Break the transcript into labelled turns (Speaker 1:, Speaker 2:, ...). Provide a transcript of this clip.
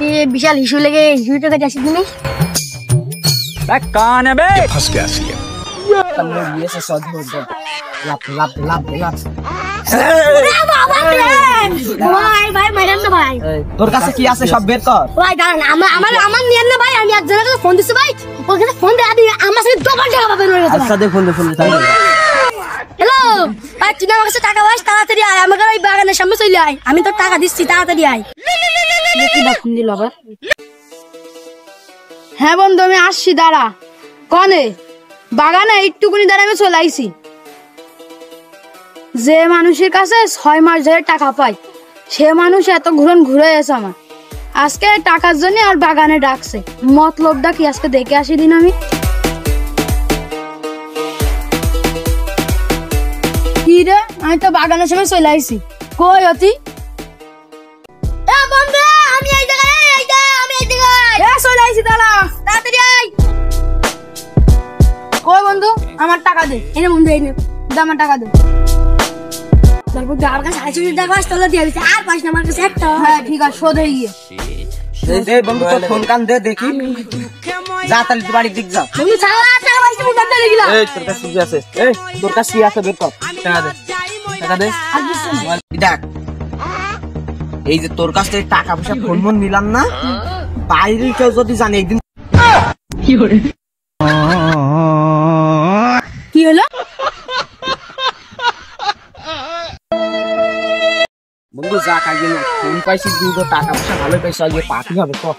Speaker 1: ये विशाल इशू लगे इशू का जैसे नहीं
Speaker 2: कौन है बे
Speaker 3: फंस गया सी
Speaker 4: ये से सौद हो गया लाप
Speaker 1: ভাই ম্যাডাম না ভাই
Speaker 4: তোর কাছে কি আছে সব বের কর
Speaker 1: ভাই দাঁড়ান আমার নিয়েন না ভাই আমি একজনের কাছে ফোন দিছি ভাই ওখানে ফোন দিয়ে আপনি আমার সাথে দোকান টাকা পাবেন ওর কাছে
Speaker 4: আচ্ছা দে ফোন দে
Speaker 1: হ্যালো ভাই তুই আমার কাছে টাকা পাস তাড়াতাড়ি আয় আমাকে ওই বাগানের সামনে চলে আয় আমি তোর টাকা দিচ্ছি তাড়াতাড়ি আয় কি বা ফোন দিল আবার
Speaker 5: হ্যাঁ বন্ধু আমি আসছি দাঁড়া কনে বাগানে একটুকুনি দাঁড়া আমি চলে আইছি যে মানুষের কাছে 6 মাস ধরে টাকা পাই সে মানুষ এত ঘুরে এসে আমার আজকে টাকার জন্য আর বাগানে ডাকছে মতলবটা কি আজকে দেখে আসি দিন আমি কি রে আমি তো বাগানের সময় চলে আইছি কই অতি
Speaker 1: বন্ধু আমি এই জায়গায়
Speaker 5: চলে আইছি দাঁড়া
Speaker 1: তাড়াতাড়ি আয়
Speaker 5: কই বন্ধু আমার টাকা দে
Speaker 1: এনে বন্ধু এনে
Speaker 5: দে আমার টাকা দে
Speaker 1: তারপর আমার কাছে 800 টাকা আছে তোলা দিয়ে দিছে আর পাঁচ আমার কাছে একটা
Speaker 5: হ্যাঁ ঠিক আছে শোধ হয়ে গিয়ে
Speaker 4: দে বন্ধু তোর ফোন কান দে দেখি যা তাহলে তুই বাড়ির দিক যা
Speaker 1: বন্ধু ছাড়া টাকা পাইছি মুখ ধরে গেলা
Speaker 4: এই তোর কাছে কি আছে তোর কাছে কি আছে বের কর টাকা দে দেখ এই যে তোর কাছ থেকে টাকা পয়সা ফোন নিলাম না বাইরে কেউ যদি জানে একদিন
Speaker 5: কি হলো
Speaker 4: বন্ধু যা কাজে ফোন পাইছি দুটো টাকা পয়সা ভালো পয়সা পাতি হবে তো